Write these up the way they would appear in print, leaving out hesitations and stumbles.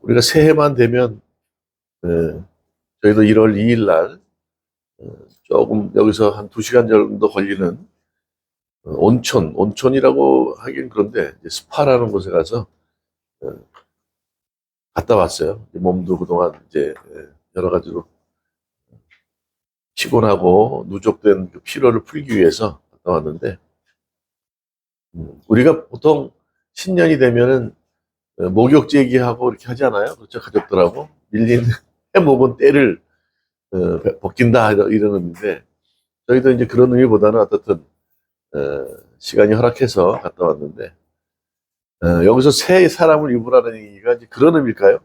우리가 새해만 되면 예, 저희도 1월 2일 날 조금 여기서 한 2시간 정도 걸리는 온천이라고 하긴 그런데 이제 스파라는 곳에 가서 어, 갔다 왔어요. 몸도 그동안 이제 여러 가지로 피곤하고 누적된 그 피로를 풀기 위해서 갔다 왔는데 우리가 보통 신년이 되면은 목욕 제기하고 이렇게 하잖아요. 그렇죠? 가족들하고 밀린 해먹은 때를 벗긴다 이런 의미인데 저희도 이제 그런 의미보다는 어떻든 시간이 허락해서 갔다 왔는데 여기서 새 사람을 입으라는 얘기가 이제 그런 의미일까요?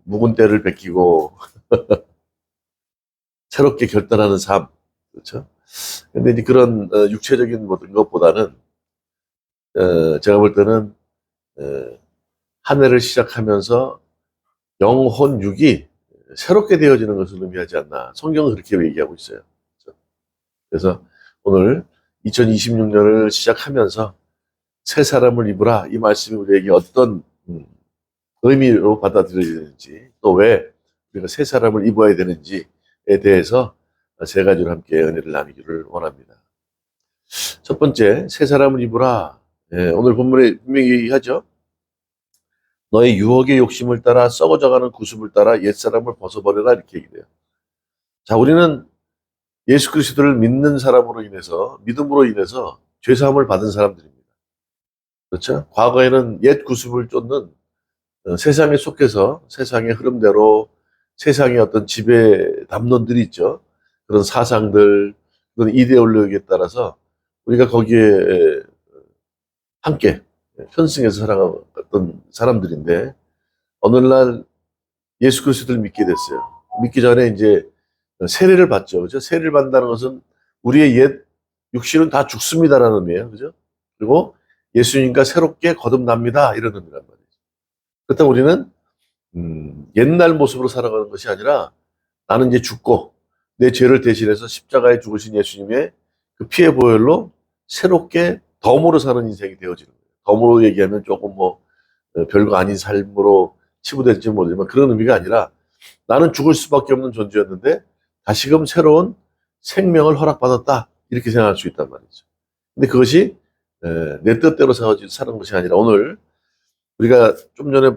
묵은 때를 벗기고 새롭게 결단하는 삶, 그렇죠? 근데 이제 그런 육체적인 모든 것보다는 제가 볼 때는 한 해를 시작하면서 영혼 육이 새롭게 되어지는 것을 의미하지 않나. 성경은 그렇게 얘기하고 있어요. 그래서 오늘 2026년을 시작하면서 새 사람을 입으라 이 말씀이 우리에게 어떤 의미로 받아들여지는지 또 왜 우리가 새 사람을 입어야 되는지에 대해서 세 가지로 함께 은혜를 나누기를 원합니다. 첫 번째, 새 사람을 입으라. 오늘 본문에 분명히 얘기하죠. 너의 유혹의 욕심을 따라 썩어져가는 구습을 따라 옛사람을 벗어버려라 이렇게 얘기돼요. 자, 우리는 예수 그리스도를 믿는 사람으로 인해서 믿음으로 인해서 죄사함을 받은 사람들입니다. 그렇죠? 과거에는 옛 구습을 쫓는 세상에 속해서 세상의 흐름대로 세상의 어떤 지배 담론들이 있죠. 그런 사상들, 그런 이데올로기에 따라서 우리가 거기에 함께 편승해서 살아갔던 사람들인데 어느 날 예수 그리스도를 믿게 됐어요. 믿기 전에 이제 세례를 받죠. 그죠? 세례를 받는다는 것은 우리의 옛 육신은 다 죽습니다라는 의미예요. 그죠? 그리고 예수님과 새롭게 거듭납니다. 이런 의미란 말이죠. 그렇다면 우리는 옛날 모습으로 살아가는 것이 아니라 나는 이제 죽고 내 죄를 대신해서 십자가에 죽으신 예수님의 그 피의 보혈로 새롭게 덤으로 사는 인생이 되어지는 거예요. 덤으로 얘기하면 조금 뭐 별거 아닌 삶으로 치부될지 모르지만 그런 의미가 아니라 나는 죽을 수밖에 없는 존재였는데 다시금 새로운 생명을 허락받았다 이렇게 생각할 수 있단 말이죠. 근데 그것이 내 뜻대로 사는 것이 아니라 오늘 우리가 좀 전에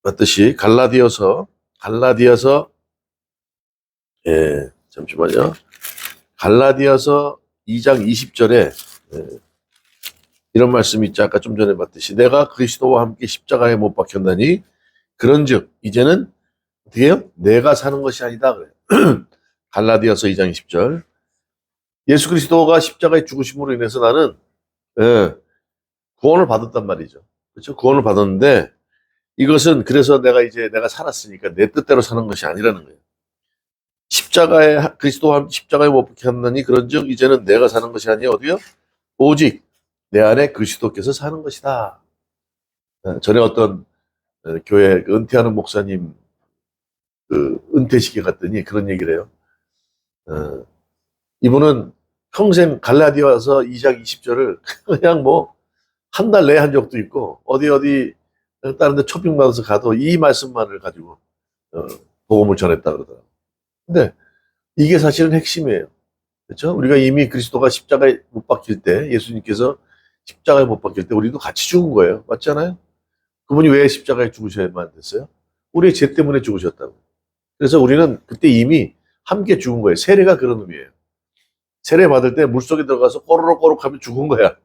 봤듯이 갈라디아서 잠시만요. 갈라디아서 2장 20절에 이런 말씀이 있죠. 아까 좀 전에 봤듯이 내가 그리스도와 함께 십자가에 못 박혔나니 그런즉 이제는 어떻게 해요? 내가 사는 것이 아니다 그래요. 갈라디아서 2장 20절. 예수 그리스도가 십자가에 죽으심으로 인해서 나는 구원을 받았단 말이죠. 그렇죠? 구원을 받았는데 이것은 그래서 내가 살았으니까 내 뜻대로 사는 것이 아니라는 거예요. 그리스도와 십자가에 못 박혔나니 그런즉 이제는 내가 사는 것이 아니요 어디요? 오직 내 안에 그리스도께서 사는 것이다. 전에 어떤 교회 은퇴하는 목사님 은퇴식에 갔더니 그런 얘기를 해요. 이분은 평생 갈라디아서 2장 20절을 그냥 뭐 한 달 내에 한 적도 있고 어디 다른 데 초빙 받아서 가도 이 말씀만을 가지고 복음을 전했다 그러더라고요. 근데 이게 사실은 핵심이에요. 그렇죠? 우리가 이미 그리스도가 십자가에 못 박힐 때 예수님께서 십자가에 못 박힐 때 우리도 같이 죽은 거예요. 맞잖아요? 그분이 왜 십자가에 죽으셔야만 됐어요? 우리의 죄 때문에 죽으셨다고. 그래서 우리는 그때 이미 함께 죽은 거예요. 세례가 그런 의미예요. 세례 받을 때 물속에 들어가서 꼬르륵꼬르륵 하면 죽은 거야.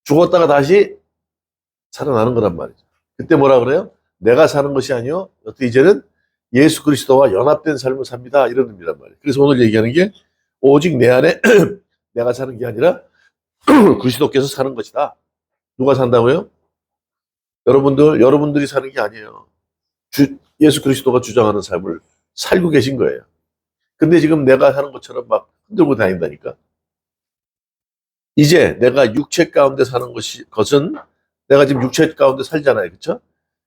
죽었다가 다시 살아나는 거란 말이죠. 그때 뭐라 그래요? 내가 사는 것이 아니요. 어떻게 이제는 예수 그리스도와 연합된 삶을 삽니다. 이런 의미란 말이에요. 그래서 오늘 얘기하는 게 오직 내 안에 내가 사는 게 아니라 그리스도께서 사는 것이다. 누가 산다고요? 여러분들이 사는 게 아니에요. 예수 그리스도가 주장하는 삶을 살고 계신 거예요. 근데 지금 내가 사는 것처럼 막 흔들고 다닌다니까. 이제 내가 육체 가운데 사는 것은 내가 지금 육체 가운데 살잖아요. 그렇죠?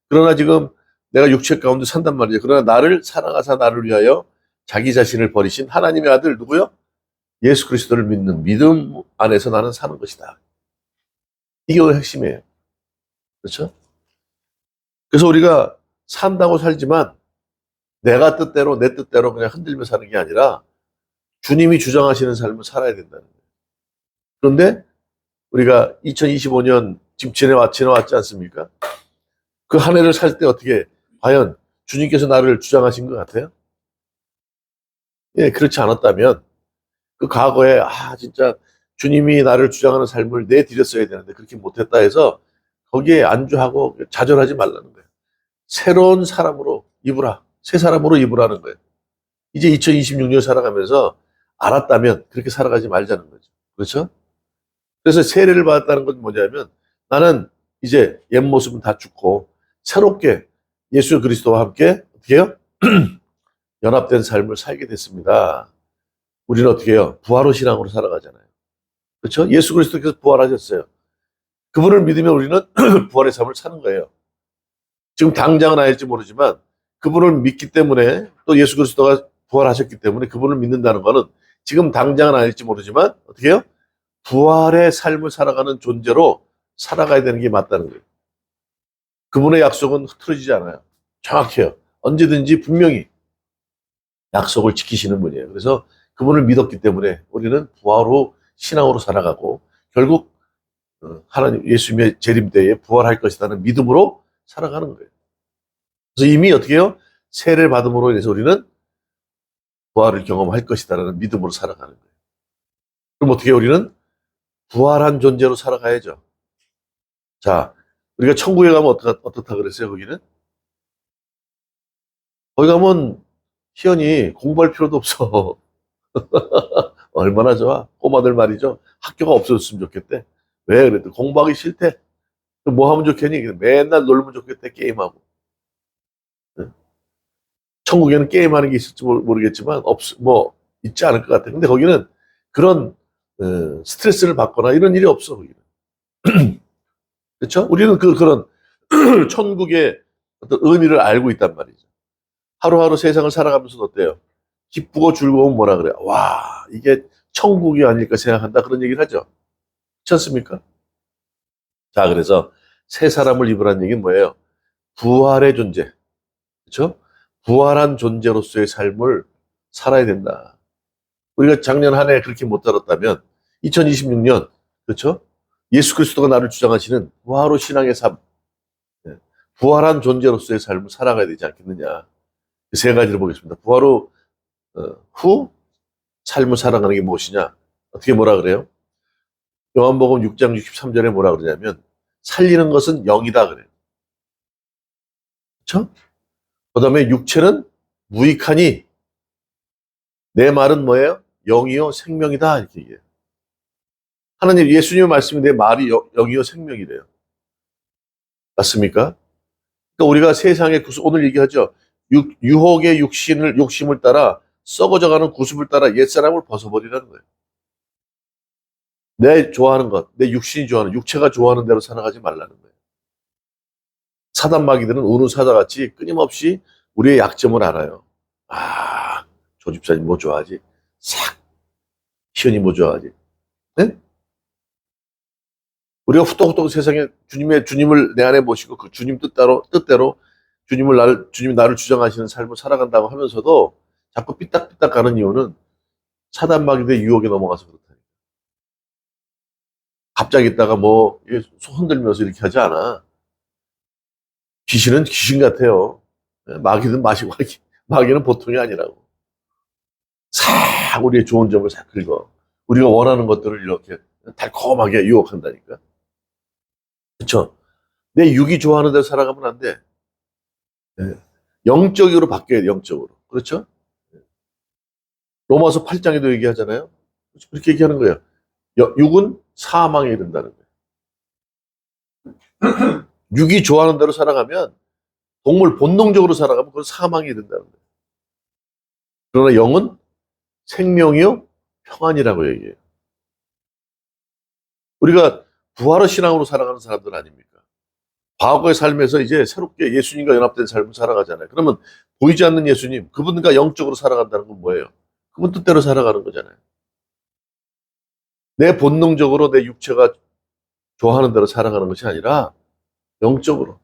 그러나 지금 내가 육체 가운데 산단 말이에요. 그러나 나를 사랑하사 나를 위하여 자기 자신을 버리신 하나님의 아들 누구요? 예수 그리스도를 믿는 믿음 안에서 나는 사는 것이다. 이게 오늘 핵심이에요. 그렇죠? 그래서 우리가 산다고 살지만 내가 뜻대로 내 뜻대로 그냥 흔들며 사는 게 아니라 주님이 주장하시는 삶을 살아야 된다는 거예요. 그런데 우리가 2025년 지금 지나왔지 않습니까? 그 한 해를 살 때 어떻게 과연 주님께서 나를 주장하신 것 같아요? 예, 그렇지 않았다면 그 과거에 진짜 주님이 나를 주장하는 삶을 내드렸어야 되는데 그렇게 못했다 해서 거기에 안주하고 좌절하지 말라는 거예요. 새로운 사람으로 입으라. 새 사람으로 입으라는 거예요. 이제 2026년 살아가면서 알았다면 그렇게 살아가지 말자는 거죠. 그렇죠? 그래서 세례를 받았다는 건 뭐냐면 나는 이제 옛 모습은 다 죽고 새롭게 예수 그리스도와 함께 어떻게 해요? 연합된 삶을 살게 됐습니다. 우리는 어떻게 해요? 부활의 신앙으로 살아가잖아요. 그렇죠? 예수 그리스도께서 부활하셨어요. 그분을 믿으면 우리는 부활의 삶을 사는 거예요. 지금 당장은 아닐지 모르지만 그분을 믿기 때문에 또 예수 그리스도가 부활하셨기 때문에 그분을 믿는다는 것은 지금 당장은 아닐지 모르지만 어떻게 해요? 부활의 삶을 살아가는 존재로 살아가야 되는 게 맞다는 거예요. 그분의 약속은 흐트러지지 않아요. 정확해요. 언제든지 분명히 약속을 지키시는 분이에요. 그래서 그분을 믿었기 때문에 우리는 부활로 신앙으로 살아가고 결국 하나님 예수님의 재림 때에 부활할 것이라는 믿음으로 살아가는 거예요. 그래서 이미 어떻게 해요? 세례를 받음으로 인해서 우리는 부활을 경험할 것이다라는 믿음으로 살아가는 거예요. 그럼 어떻게 해요? 우리는 부활한 존재로 살아가야죠. 자, 우리가 천국에 가면 어떻다 그랬어요, 거기는? 거기 가면 희연이 공부할 필요도 없어. 얼마나 좋아. 꼬마들 말이죠. 학교가 없어졌으면 좋겠대. 왜 그랬더니 공부하기 싫대. 뭐 하면 좋겠니? 맨날 놀면 좋겠대, 게임하고. 천국에는 게임하는 게 있을지 모르겠지만, 있지 않을 것 같아. 근데 거기는 그런, 스트레스를 받거나 이런 일이 없어, 거기는. 그렇죠? 우리는 그런 천국의 어떤 의미를 알고 있단 말이죠. 하루하루 세상을 살아가면서도 어때요? 기쁘고 즐거운 뭐라 그래요? 와, 이게 천국이 아닐까 생각한다. 그런 얘기를 하죠. 그렇지 않습니까? 자, 그래서 새 사람을 입으라는 얘기는 뭐예요? 부활의 존재. 그렇죠? 부활한 존재로서의 삶을 살아야 된다. 우리가 작년 한 해 그렇게 못 살았다면 2026년, 그렇죠? 예수 그리스도가 나를 주장하시는 부활의 신앙의 삶, 예, 부활한 존재로서의 삶을 살아가야 되지 않겠느냐. 세 가지를 보겠습니다. 후 삶을 살아가는 게 무엇이냐? 어떻게 뭐라 그래요? 요한복음 6장 63절에 뭐라 그러냐면 살리는 것은 영이다 그래요. 그렇죠? 그다음에 육체는 무익하니 내 말은 뭐예요? 영이요 생명이다 이렇게 얘기해요. 하나님 예수님의 말씀이 내 말이 영이요 생명이래요. 맞습니까? 그러니까 우리가 세상의 오늘 얘기하죠. 유혹의 욕심을 따라 썩어져가는 구습을 따라 옛사람을 벗어버리라는 거예요. 내 좋아하는 것, 내 육신이 좋아하는, 육체가 좋아하는 대로 살아가지 말라는 거예요. 사단 마귀들은 우는 사자같이 끊임없이 우리의 약점을 알아요. 조 집사님 뭐 좋아하지? 싹. 희연이 뭐 좋아하지? 네? 우리가 후떡후떡 세상에 주님을 내 안에 모시고 그 주님 뜻대로 주님이 나를 주장하시는 삶을 살아간다고 하면서도 자꾸 삐딱삐딱 가는 이유는 사단 마귀의 유혹에 넘어가서 그렇다. 갑자기 있다가 손 흔들면서 이렇게 하지 않아. 귀신은 귀신 같아요. 마귀는 마귀는 보통이 아니라고. 싹 우리의 좋은 점을 싹 긁어. 우리가 원하는 것들을 이렇게 달콤하게 유혹한다니까. 그렇죠? 내 육이 좋아하는 대로 살아가면 안 돼. 네. 영적으로 바뀌어야 돼, 영적으로. 그렇죠? 로마서 8장에도 얘기하잖아요. 그렇게 얘기하는 거예요. 육은 사망에 이른다는 거예요. 육이 좋아하는 대로 살아가면 동물 본능적으로 살아가면 그건 사망에 이른다는 거예요. 그러나 영은 생명이요 평안이라고 얘기해요. 우리가 부활의 신앙으로 살아가는 사람들 아닙니까? 과거의 삶에서 이제 새롭게 예수님과 연합된 삶을 살아가잖아요. 그러면 보이지 않는 예수님, 그분과 영적으로 살아간다는 건 뭐예요? 그분 뜻대로 살아가는 거잖아요. 내 본능적으로 내 육체가 좋아하는 대로 살아가는 것이 아니라 영적으로.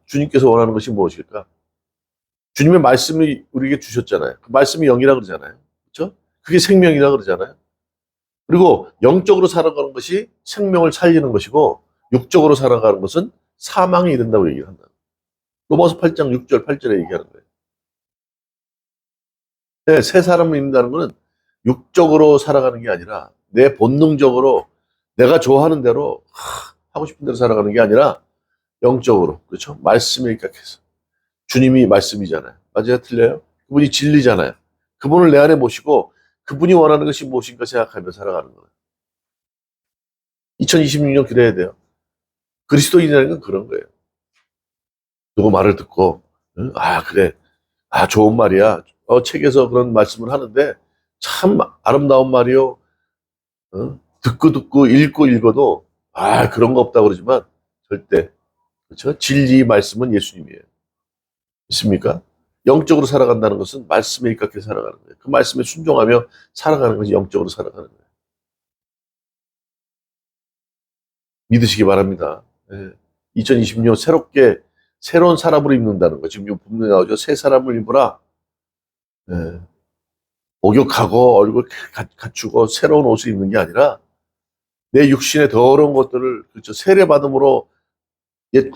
주님께서 원하는 것이 무엇일까? 주님의 말씀이 우리에게 주셨잖아요. 그 말씀이 영이라 그러잖아요. 그렇죠? 그게 생명이라 그러잖아요. 그리고 영적으로 살아가는 것이 생명을 살리는 것이고 육적으로 살아가는 것은 사망에 이른다고 얘기를 한다. 로마서 8장 6절 8절에 얘기하는 거예요. 네, 새 사람을 입는다는 것은 육적으로 살아가는 게 아니라 내 본능적으로 내가 좋아하는 대로 하고 싶은 대로 살아가는 게 아니라 영적으로, 그렇죠? 말씀에 입각해서. 주님이 말씀이잖아요. 맞아요? 틀려요? 그분이 진리잖아요. 그분을 내 안에 모시고 그분이 원하는 것이 무엇인가 생각하며 살아가는 거예요. 2026년 그래야 돼요. 그리스도인이라는 건 그런 거예요. 누구 말을 듣고 그래. 좋은 말이야. 책에서 그런 말씀을 하는데 참 아름다운 말이요. 듣고 읽어도 그런 거 없다고 그러지만 절대, 그렇죠? 진리 말씀은 예수님이에요. 있습니까? 영적으로 살아간다는 것은 말씀에 입각해 살아가는 거예요. 그 말씀에 순종하며 살아가는 것이 영적으로 살아가는 거예요. 믿으시기 바랍니다. 2020년 새롭게 새로운 사람으로 입는다는 거. 지금 요 본문에 나오죠. 새 사람을 입으라. 예. 목욕하고 얼굴 갖추고 새로운 옷을 입는 게 아니라 내 육신의 더러운 것들을, 그렇죠, 세례받음으로 옛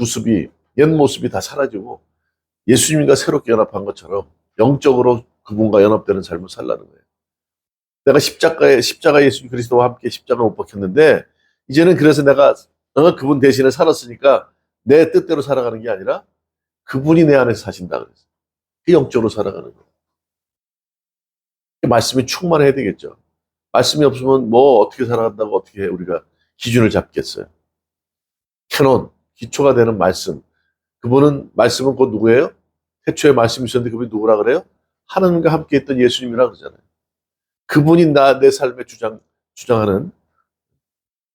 모습이 다 사라지고 예수님과 새롭게 연합한 것처럼 영적으로 그분과 연합되는 삶을 살라는 거예요. 내가 십자가 예수 그리스도와 함께 십자가 못 박혔는데 이제는 그래서 내가 그분 대신에 살았으니까 내 뜻대로 살아가는 게 아니라 그분이 내 안에서 사신다 그랬어요. 그 영적으로 살아가는 거예요. 말씀이 충만해야 되겠죠. 말씀이 없으면 뭐 어떻게 살아간다고 어떻게 우리가 기준을 잡겠어요. 캐논, 기초가 되는 말씀. 말씀은 곧 누구예요? 태초에 말씀이 있었는데 그분이 누구라 그래요? 하나님과 함께 했던 예수님이라 그러잖아요. 그분이 내 삶에 주장하는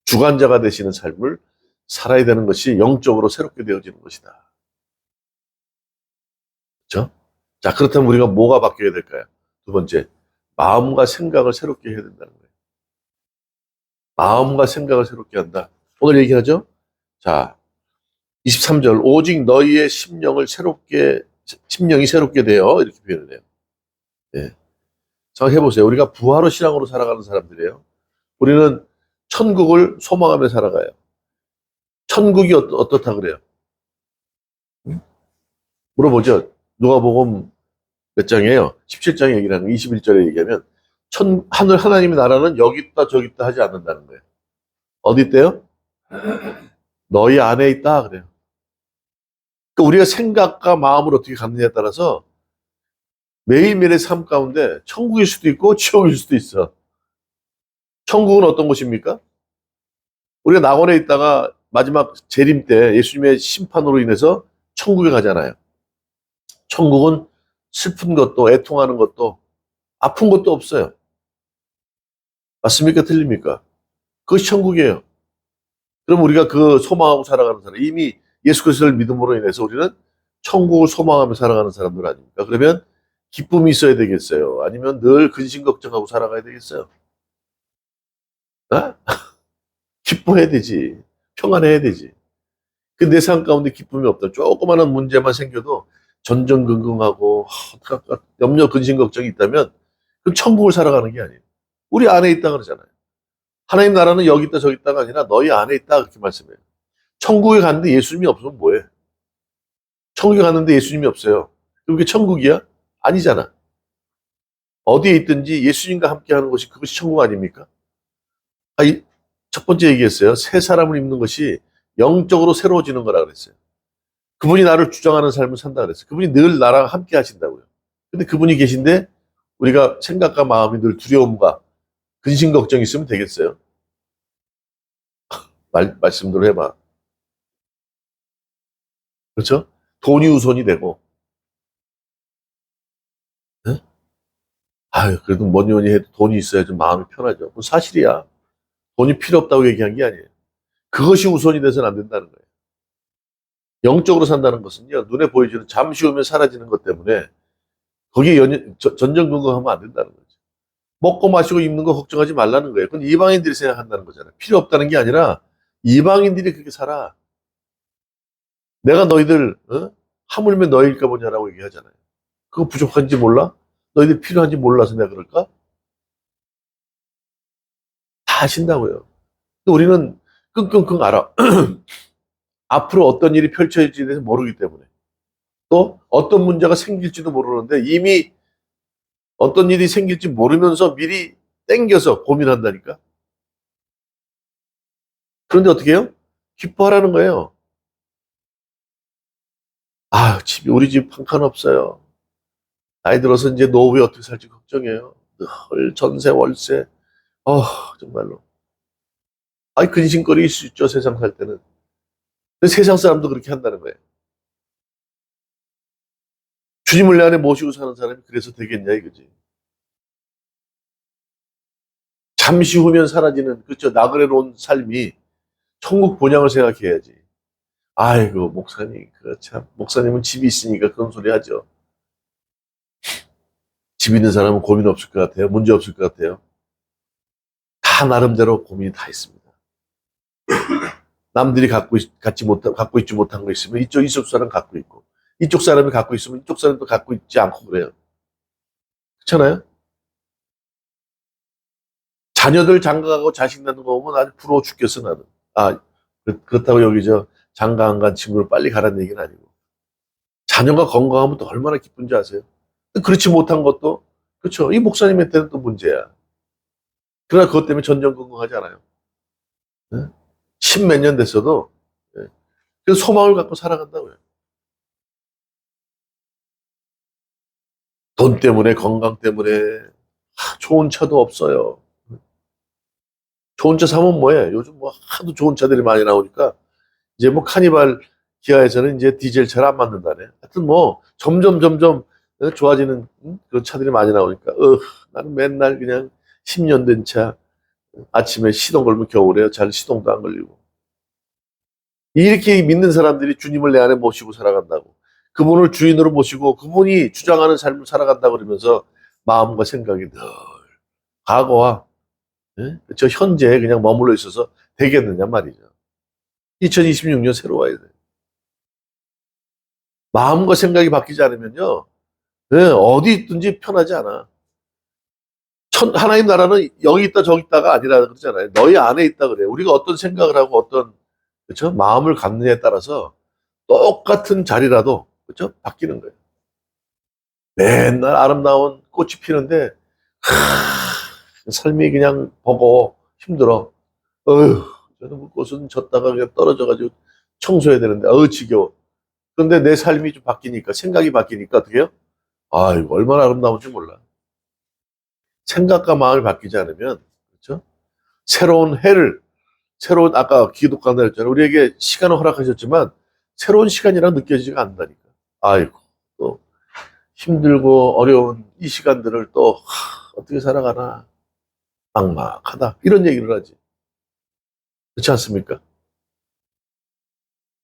주관자가 되시는 삶을 살아야 되는 것이 영적으로 새롭게 되어지는 것이다. 그렇죠? 자, 그렇다면 우리가 뭐가 바뀌어야 될까요? 두 번째, 마음과 생각을 새롭게 해야 된다는 거예요. 마음과 생각을 새롭게 한다. 오늘 얘기하죠? 자, 23절, 오직 너희의 심령이 새롭게 되어, 이렇게 표현을 해요. 예. 생각해보세요. 우리가 부활의 신앙으로 살아가는 사람들이에요. 우리는 천국을 소망하며 살아가요. 천국이 어떻다 그래요? 물어보죠. 누가복음 몇 장이에요? 17장에 얘기를 하는 거, 21절에 얘기하면 하나님의 나라는 여기 있다 저기 있다 하지 않는다는 거예요. 어디 있대요? 너희 안에 있다 그래요. 그러니까 우리가 생각과 마음을 어떻게 갖느냐에 따라서 매일매일의 삶 가운데 천국일 수도 있고 지옥일 수도 있어. 천국은 어떤 곳입니까? 우리가 낙원에 있다가 마지막 재림 때 예수님의 심판으로 인해서 천국에 가잖아요. 천국은 슬픈 것도 애통하는 것도 아픈 것도 없어요. 맞습니까? 틀립니까? 그것이 천국이에요. 그럼 우리가 그 소망하고 살아가는 사람, 이미 예수 그리스도를 믿음으로 인해서 우리는 천국을 소망하며 살아가는 사람들 아닙니까? 그러면 기쁨이 있어야 되겠어요? 아니면 늘 근심 걱정하고 살아가야 되겠어요? 어? 기뻐해야 되지. 평안해야 되지. 그 내 삶 가운데 기쁨이 없다. 조그마한 문제만 생겨도 전전긍긍하고 염려 근심 걱정이 있다면 그럼 천국을 살아가는 게 아니에요. 우리 안에 있다 그러잖아요. 하나님 나라는 여기 있다 저기 있다가 아니라 너희 안에 있다 그렇게 말씀해요. 천국에 갔는데 예수님이 없으면 뭐해? 천국에 갔는데 예수님이 없어요. 그럼 그게 천국이야? 아니잖아. 어디에 있든지 예수님과 함께 하는 것이 그것이 천국 아닙니까? 첫 번째 얘기했어요. 새 사람을 입는 것이 영적으로 새로워지는 거라 그랬어요. 그분이 나를 주장하는 삶을 산다 그랬어요. 그분이 늘 나랑 함께 하신다고요. 근데 그분이 계신데 우리가 생각과 마음이 늘 두려움과 근심 걱정이 있으면 되겠어요? 말씀대로 해봐. 그렇죠? 돈이 우선이 되고, 네? 그래도 뭐니 해도 돈이 있어야 좀 마음이 편하죠. 그건 사실이야. 돈이 필요 없다고 얘기한 게 아니에요. 그것이 우선이 돼서는 안 된다는 거예요. 영적으로 산다는 것은요, 눈에 보이지는 잠시 후면 사라지는 것 때문에 거기에 전전긍긍하면 안 된다는 거죠. 먹고 마시고 입는 거 걱정하지 말라는 거예요. 그건 이방인들이 생각한다는 거잖아요. 필요 없다는 게 아니라 이방인들이 그렇게 살아. 내가 너희들 하물며 너희일까 보냐라고 얘기하잖아요. 그거 부족한지 몰라? 너희들 필요한지 몰라서 내가 그럴까? 다 아신다고요. 근데 우리는 끙끙끙 알아. 앞으로 어떤 일이 펼쳐질지에 대해서 모르기 때문에. 또 어떤 문제가 생길지도 모르는데 이미 어떤 일이 생길지 모르면서 미리 땡겨서 고민한다니까. 그런데 어떻게 해요? 기뻐하라는 거예요. 아, 집이 우리 집 한 칸 없어요. 나이 들어서 이제 노후에 어떻게 살지 걱정해요. 늘 전세 월세. 어, 정말로. 아이 근심거리일 수 있죠, 세상 살 때는. 근데 세상 사람도 그렇게 한다는 거예요. 주님을 내 안에 모시고 사는 사람이 그래서 되겠냐 이거지. 잠시 후면 사라지는 그죠 나그네로 온 삶이 천국 본향을 생각해야지. 아이고 목사님 그참 목사님은 집이 있으니까 그런 소리 하죠. 집 있는 사람은 고민 없을 것 같아요. 문제 없을 것 같아요. 다 나름대로 고민이 다 있습니다. 남들이 갖고 있지 못한 거 있으면 이쪽 사람 갖고 있고 이쪽 사람이 갖고 있으면 이쪽 사람도 갖고 있지 않고 그래요. 그렇잖아요. 자녀들 장가가고 자식 낳는 거 보면 아주 부러워 죽겠어 나는. 아 그렇다고 여기 저 장가 안 간 친구를 빨리 가라는 얘기는 아니고 자녀가 건강하면 또 얼마나 기쁜지 아세요? 그렇지 못한 것도 그렇죠. 이 목사님한테는 또 문제야. 그러나 그것 때문에 전전긍긍하지 않아요. 십몇 년 됐어도 예. 그래서 소망을 갖고 살아간다고요. 돈 때문에 건강 때문에 좋은 차도 없어요. 좋은 차 사면 뭐해? 요즘 뭐 하도 좋은 차들이 많이 나오니까 이제 뭐 카니발 기아에서는 이제 디젤 차를 안 만든다네. 하여튼 뭐 점점 좋아지는 그런 차들이 많이 나오니까 나는 맨날 그냥 10년 된 차 아침에 시동 걸면 겨울에요. 잘 시동도 안 걸리고. 이렇게 믿는 사람들이 주님을 내 안에 모시고 살아간다고. 그분을 주인으로 모시고 그분이 주장하는 삶을 살아간다 그러면서 마음과 생각이 늘 과거와 예? 저 현재에 그냥 머물러 있어서 되겠느냐 말이죠. 2026년 새로 와야 돼. 마음과 생각이 바뀌지 않으면요. 예, 어디 있든지 편하지 않아. 하나님 나라는 여기 있다 저기 있다가 아니라 그러잖아요. 너희 안에 있다 그래요. 우리가 어떤 생각을 하고 어떤 그렇죠? 마음을 갖느냐에 따라서 똑같은 자리라도 그렇죠? 바뀌는 거예요. 맨날 아름다운 꽃이 피는데 삶이 그냥 보고 힘들어. 어휴, 저는 그 꽃은 졌다가 그냥 떨어져가지고 청소해야 되는데 지겨워. 그런데 내 삶이 좀 바뀌니까 생각이 바뀌니까 어떻게 해요? 아, 이거 얼마나 아름다운지 몰라. 생각과 마음이 바뀌지 않으면 그렇죠? 새로운 해를 새로운 아까 기독간다 했잖아요. 우리에게 시간을 허락하셨지만 새로운 시간이라 느껴지지가 않는다니까. 아이고 또 힘들고 어려운 이 시간들을 또 어떻게 살아가나 막막하다 이런 얘기를 하지. 그렇지 않습니까?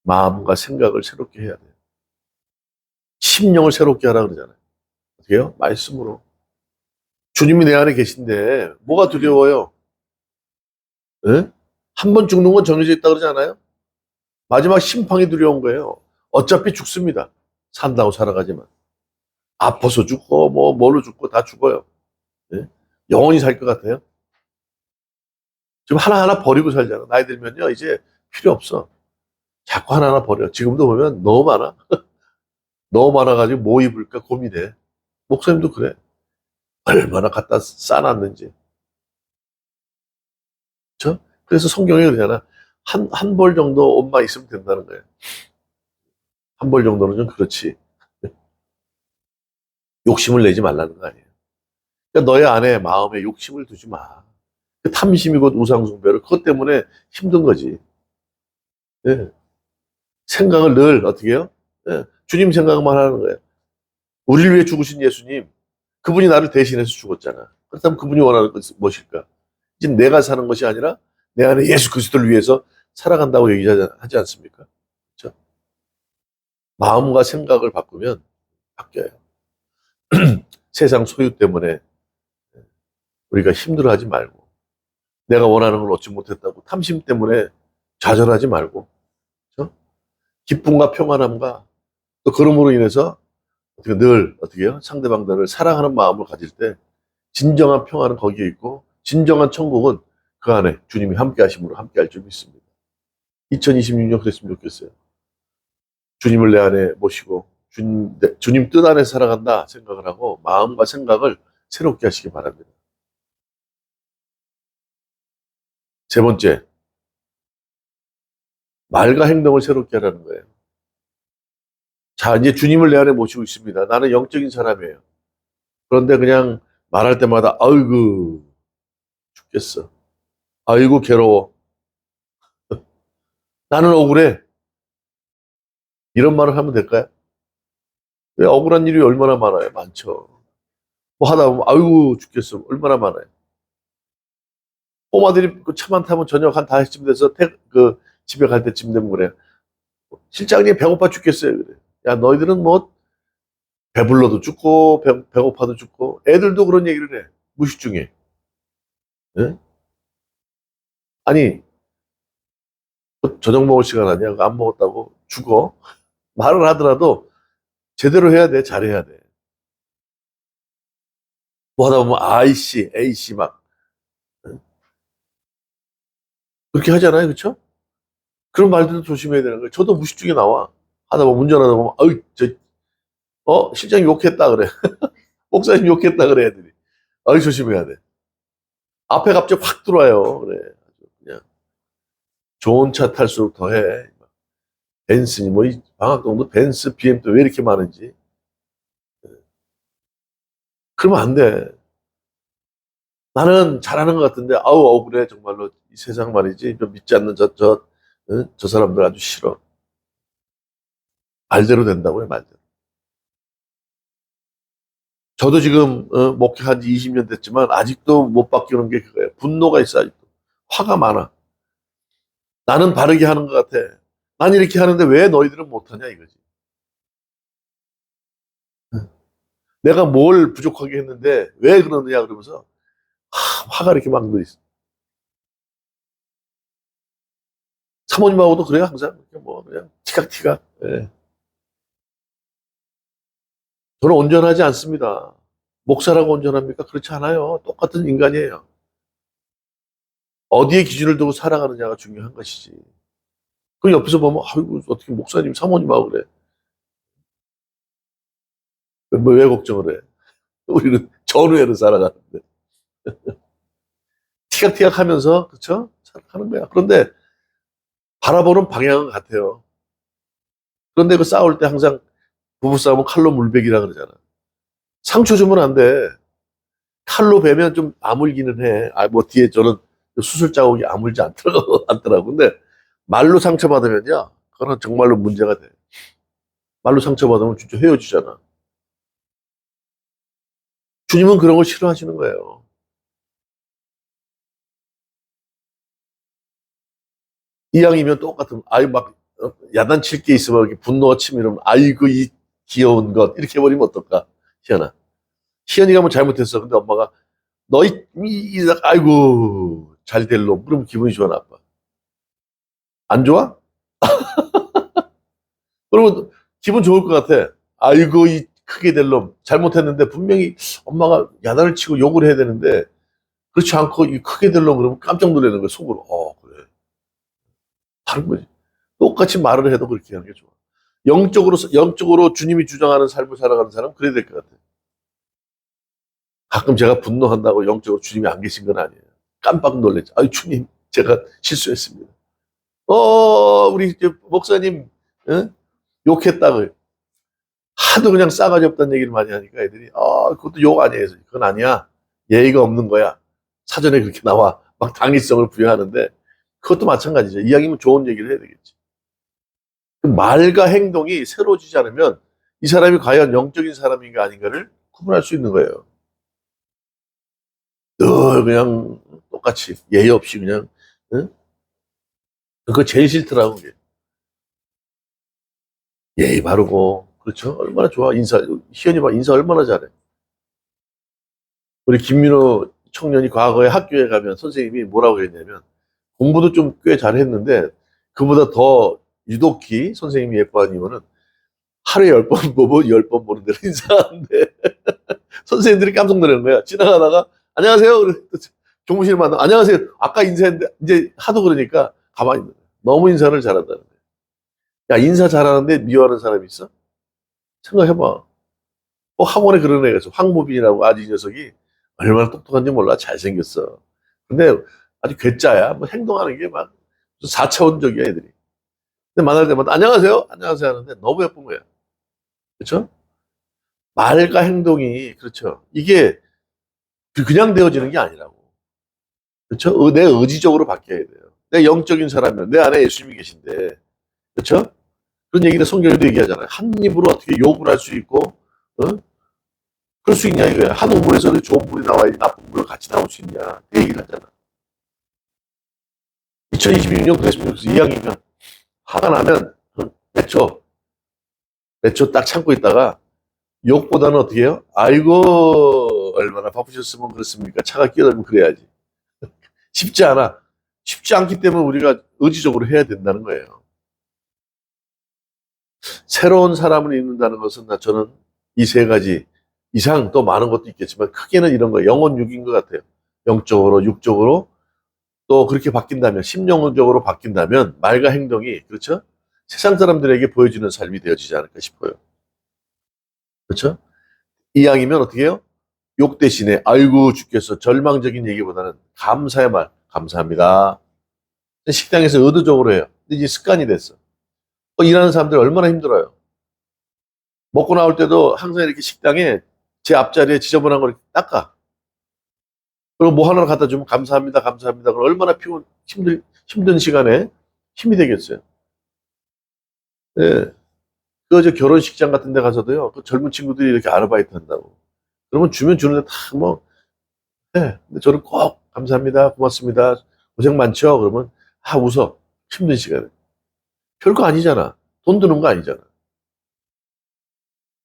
마음과 생각을 새롭게 해야 돼요. 심령을 새롭게 하라 그러잖아요. 어떻게 해요? 말씀으로. 주님이 내 안에 계신데 뭐가 두려워요? 예? 한 번 죽는 건 정해져 있다 그러지 않아요? 마지막 심판이 두려운 거예요. 어차피 죽습니다. 산다고 살아가지만. 아파서 죽고 뭐 뭘로 죽고 다 죽어요. 예? 영원히 살 것 같아요? 지금 하나하나 버리고 살잖아. 나이 들면요 이제 필요 없어. 자꾸 하나하나 버려. 지금도 보면 너무 많아. 너무 많아가지고 뭐 입을까 고민해. 목사님도 그래. 얼마나 갖다 싸놨는지. 그렇죠? 그래서 성경에 그러잖아. 한 벌 정도 옷만 있으면 된다는 거예요. 한 벌 정도는 좀 그렇지. 욕심을 내지 말라는 거 아니에요. 그러니까 너의 안에 마음에 욕심을 두지 마. 그 탐심이 곧 우상숭배로 그것 때문에 힘든 거지. 예. 생각을 늘 어떻게 해요? 예. 주님 생각만 하는 거예요. 우리를 위해 죽으신 예수님, 그분이 나를 대신해서 죽었잖아. 그렇다면 그분이 원하는 것은 무엇일까? 이제 내가 사는 것이 아니라 내 안에 예수 그리스도를 위해서 살아간다고 얘기하지 않습니까? 그렇죠? 마음과 생각을 바꾸면 바뀌어요. 세상 소유 때문에 우리가 힘들어하지 말고 내가 원하는 걸 얻지 못했다고 탐심 때문에 좌절하지 말고 그렇죠? 기쁨과 평안함과 또 그럼으로 인해서 어떻게 늘 어떻게 해요? 상대방들을 사랑하는 마음을 가질 때 진정한 평안은 거기에 있고 진정한 천국은 그 안에 주님이 함께 하심으로 함께 할 줄 믿습니다. 2026년 그랬으면 좋겠어요. 주님을 내 안에 모시고 주님 뜻 안에 살아간다 생각을 하고 마음과 생각을 새롭게 하시기 바랍니다. 세 번째, 말과 행동을 새롭게 하라는 거예요. 자, 이제 주님을 내 안에 모시고 있습니다. 나는 영적인 사람이에요. 그런데 그냥 말할 때마다 아이고 죽겠어. 아이고 괴로워. 나는 억울해. 이런 말을 하면 될까요? 왜 억울한 일이 얼마나 많아요? 많죠. 뭐 하다 보면 아이고 죽겠어. 얼마나 많아요. 꼬마들이 그 차만 타면 저녁 한 5시쯤 돼서 집에 갈 때쯤 되면 그래. 실장님 배고파 죽겠어요. 그래. 야 너희들은 뭐 배불러도 죽고 배고파도 죽고 애들도 그런 얘기를 해. 무식 중에. 예? 아니 저녁 먹을 시간 아니야? 안 먹었다고 죽어? 말을 하더라도 제대로 해야 돼. 잘해야 돼. 뭐 하다 보면 아이씨, 에이씨 막 그렇게 하잖아요. 그렇죠? 그런 말들도 조심해야 되는 거예요. 저도 무식 중에 나와. 하다 보면 운전하다 보면 아유 실장님 욕했다 그래. 목사님 욕했다 그래 애들이. 아유 조심해야 돼. 앞에 갑자기 확 들어와요. 그래. 그냥 좋은 차 탈수록 더해. 벤츠니 뭐이 방학동도 벤츠, BMW 왜 이렇게 많은지. 그러면 안 돼. 나는 잘하는 것 같은데 아우 억울해 정말로 이 세상 말이지 좀 믿지 않는 저 사람들 아주 싫어. 말대로 된다고요 말대로. 저도 지금 목회한 지 20년 됐지만 아직도 못 바뀌는 게 그거예요. 분노가 있어 아직도. 화가 많아. 나는 바르게 하는 것 같아. 난 이렇게 하는데 왜 너희들은 못하냐 이거지. 내가 뭘 부족하게 했는데 왜 그러느냐 그러면서 화가 이렇게 막 있어. 사모님하고도 그래요 항상. 뭐 그냥 티각티각. 예. 저는 온전하지 않습니다. 목사라고 온전합니까? 그렇지 않아요. 똑같은 인간이에요. 어디에 기준을 두고 살아가느냐가 중요한 것이지. 그 옆에서 보면 아이고 어떻게 목사님 사모님하고 그래. 왜 걱정을 해? 우리는 전후회로 살아가는데 티각티각 하면서 그쵸? 살아가는 거야. 그런데 바라보는 방향은 같아요. 그런데 그 싸울 때 항상 부부싸움은 칼로 물베기라 그러잖아. 상처 주면 안 돼. 칼로 베면 좀 아물기는 해. 아, 뭐 뒤에 저는 수술 자국이 아물지 않더라고. 근데 말로 상처받으면요. 그거는 정말로 문제가 돼. 말로 상처받으면 진짜 헤어지잖아. 주님은 그런 걸 싫어하시는 거예요. 이왕이면 똑같은, 아이 막, 야단칠 게 있으면 이렇게 분노가 치밀으면, 아이고, 이 귀여운 것. 이렇게 해버리면 어떨까? 희연아. 희연이가 뭐 잘못했어. 근데 엄마가, 아이고, 잘 될 놈. 그러면 기분이 좋아, 나빠. 안 좋아? 그러면 기분 좋을 것 같아. 아이고, 이 크게 될 놈. 잘못했는데 분명히 엄마가 야단을 치고 욕을 해야 되는데, 그렇지 않고 이 크게 될 놈 그러면 깜짝 놀라는 거야, 속으로. 그래. 다른 거지. 똑같이 말을 해도 그렇게 하는 게 좋아. 영적으로 주님이 주장하는 삶을 살아가는 사람은 그래야 될 것 같아. 가끔 제가 분노한다고 영적으로 주님이 안 계신 건 아니에요. 깜빡 놀랐죠. 아유, 주님, 제가 실수했습니다. 우리 목사님, 어? 욕했다고. 하도 그냥 싸가지 없다는 얘기를 많이 하니까 애들이, 그것도 욕 아니에요. 그건 아니야. 예의가 없는 거야. 사전에 그렇게 나와. 막 당위성을 부여하는데, 그것도 마찬가지죠. 이왕이면 좋은 얘기를 해야 되겠지. 그 말과 행동이 새로워지지 않으면 이 사람이 과연 영적인 사람인가 아닌가를 구분할 수 있는 거예요. 늘 그냥 똑같이 예의 없이 그냥 응? 그거 제일 싫더라고. 그게. 예의 바르고 그렇죠. 얼마나 좋아 희연이 봐 인사 얼마나 잘해. 우리 김민호 청년이 과거에 학교에 가면 선생님이 뭐라고 했냐면 공부도 좀 꽤 잘했는데 그보다 더 유독히 선생님이 예뻐하니면은 하루에 10번 보고 10번 보는 대로 인사하는데 선생님들이 깜짝 놀라는 거야. 지나가다가 안녕하세요. 종무실 만나 안녕하세요. 아까 인사했는데 이제 하도 그러니까 가만히 있는 거야. 너무 인사를 잘한다는 거야. 야, 인사 잘하는데 미워하는 사람이 있어? 생각해봐. 학원에 그런 애가 있어. 황무빈이라고 아주 이 녀석이 얼마나 똑똑한지 몰라. 잘생겼어. 근데 아주 괴짜야. 뭐 행동하는 게 막 4차원적이야, 애들이. 근데 만날 때마다 안녕하세요. 안녕하세요 하는데 너무 예쁜 거야. 그렇죠? 말과 행동이 그렇죠. 이게 그냥 되어지는 게 아니라고. 그렇죠? 내 의지적으로 바뀌어야 돼요. 내 영적인 사람이면 내 안에 예수님이 계신데, 그렇죠? 그런 얘기를 성경에도 얘기하잖아요. 한 입으로 어떻게 욕을 할 수 있고, 어? 그럴 수 있냐 이거야. 한 우물에서 좋은 물이 나와야지 나쁜 물을 같이 나올 수 있냐. 그 얘기를 하잖아. 2026년 그랬으면 이왕이면 화가 나면 맺혀. 맺혀 딱 참고 있다가 욕보다는 어떻게 해요? 아이고 얼마나 바쁘셨으면 그렇습니까? 차가 끼어들면 그래야지. 쉽지 않아. 쉽지 않기 때문에 우리가 의지적으로 해야 된다는 거예요. 새로운 사람을 입는다는 것은 저는 이 세 가지 이상 또 많은 것도 있겠지만 크게는 이런 거 영혼 육인 것 같아요. 영적으로 육적으로 또 그렇게 바뀐다면 심령적으로 바뀐다면 말과 행동이 그렇죠? 세상 사람들에게 보여주는 삶이 되어지지 않을까 싶어요. 그렇죠? 이왕이면 어떻게 해요? 욕 대신에 아이고 죽겠어 절망적인 얘기보다는 감사의 말 감사합니다. 식당에서 의도적으로 해요. 근데 이제 습관이 됐어. 일하는 사람들 얼마나 힘들어요. 먹고 나올 때도 항상 이렇게 식당에 제 앞자리에 지저분한 걸 이렇게 닦아. 그리고 뭐 하나 갖다 주면 감사합니다, 감사합니다. 그럼 얼마나 힘든 시간에 힘이 되겠어요. 예. 저 결혼식장 같은 데 가서도요, 그 젊은 친구들이 이렇게 아르바이트 한다고. 그러면 주면 주는데 다 뭐, 예. 근데 저는 꼭 감사합니다, 고맙습니다, 고생 많죠? 그러면, 웃어. 힘든 시간에. 별거 아니잖아. 돈 드는 거 아니잖아.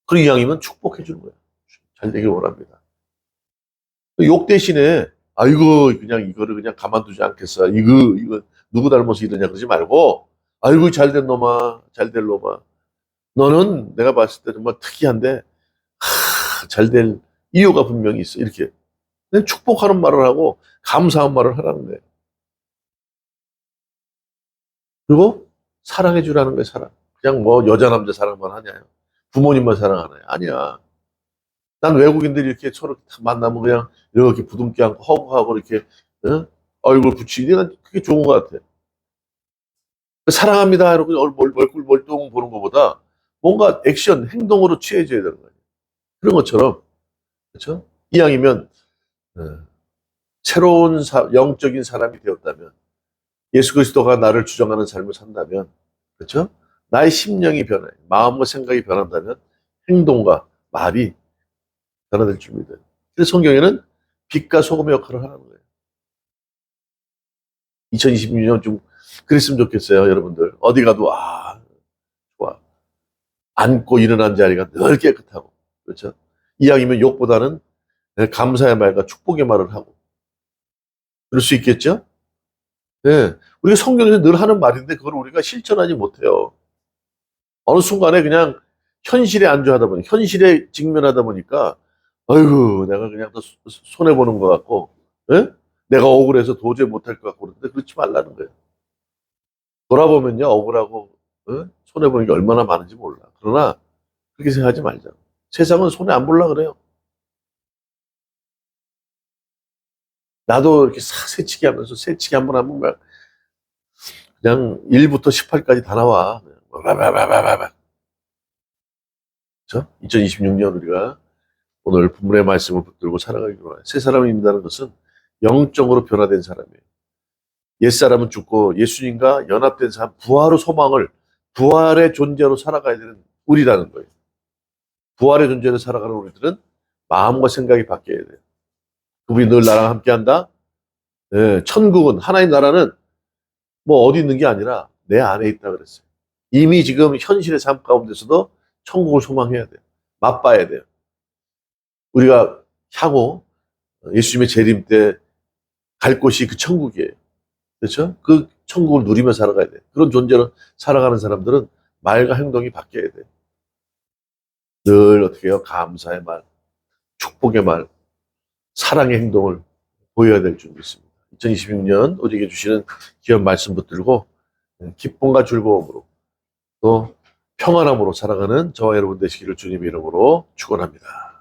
그리고 이왕이면 축복해 주는 거야. 잘 되길 원합니다. 욕 대신에 아이고 그냥 이거를 그냥 가만두지 않겠어. 이거 누구 닮아서 이러냐 그러지 말고 아이고 잘된 놈아 잘될 놈아 너는 내가 봤을 때 정말 특이한데 잘될 이유가 분명히 있어. 이렇게 그냥 축복하는 말을 하고 감사한 말을 하라는 거예요. 그리고 사랑해 주라는 거예요. 사랑. 그냥 뭐 여자 남자 사랑만 하냐요. 부모님만 사랑하나요? 아니야. 난 외국인들이 이렇게 서로 만나면 그냥 이렇게 부둥켜 안고 허구하고 이렇게 어? 얼굴 붙이니 난 그게 좋은 것 같아. 사랑합니다 이러고 얼굴 멀뚱 보는 것보다 뭔가 액션 행동으로 취해져야 되는 거예요. 그런 것처럼 그렇죠? 이왕이면 어, 새로운 영적인 사람이 되었다면 예수 그리스도가 나를 주장하는 삶을 산다면 그렇죠? 나의 심령이 변해 마음과 생각이 변한다면 행동과 말이 변화될 줄 믿어요. 그래서 성경에는 빛과 소금의 역할을 하는 거예요. 2026년 좀 그랬으면 좋겠어요, 여러분들. 어디 가도 좋아. 앉고 일어난 자리가 늘 깨끗하고 그렇죠? 이왕이면 욕보다는 감사의 말과 축복의 말을 하고 그럴 수 있겠죠? 네. 우리가 성경에서 늘 하는 말인데 그걸 우리가 실천하지 못해요. 어느 순간에 그냥 현실에 안주하다 보니 현실에 직면하다 보니까 아이고 내가 그냥 더 손해 보는 것 같고, 예? 내가 억울해서 도저히 못할 것 같고 그런데 그렇지 말라는 거예요. 돌아보면요 억울하고 손해 보는 게 얼마나 많은지 몰라. 그러나 그렇게 생각하지 말자. 세상은 손해 안 볼라 그래요. 나도 이렇게 싹 새치기 하면서 새치기 한 번 하면 막 그냥 1부터 18까지 다 나와. 그렇죠? 2026년 우리가 오늘 본문의 말씀을 붙들고 살아가기로 해요. 새 사람을 입는다는 것은 영적으로 변화된 사람이에요. 옛사람은 죽고 예수님과 연합된 사람, 부활의 존재로 살아가야 되는 우리라는 거예요. 부활의 존재로 살아가는 우리들은 마음과 생각이 바뀌어야 돼요. 그분이 늘 나랑 함께 한다? 네, 천국은, 하나님 나라는 뭐 어디 있는 게 아니라 내 안에 있다 그랬어요. 이미 지금 현실의 삶 가운데서도 천국을 소망해야 돼요. 맛봐야 돼요. 우리가 향후 예수님의 재림 때 갈 곳이 그 천국이에요. 그렇죠? 그 천국을 누리며 살아가야 돼. 그런 존재로 살아가는 사람들은 말과 행동이 바뀌어야 돼. 늘 어떻게 해요? 감사의 말, 축복의 말, 사랑의 행동을 보여야 될 줄 믿습니다. 2026년 우리에게 주시는 귀한 말씀 붙들고 기쁨과 즐거움으로 또 평안함으로 살아가는 저와 여러분 되시기를 주님의 이름으로 축원합니다.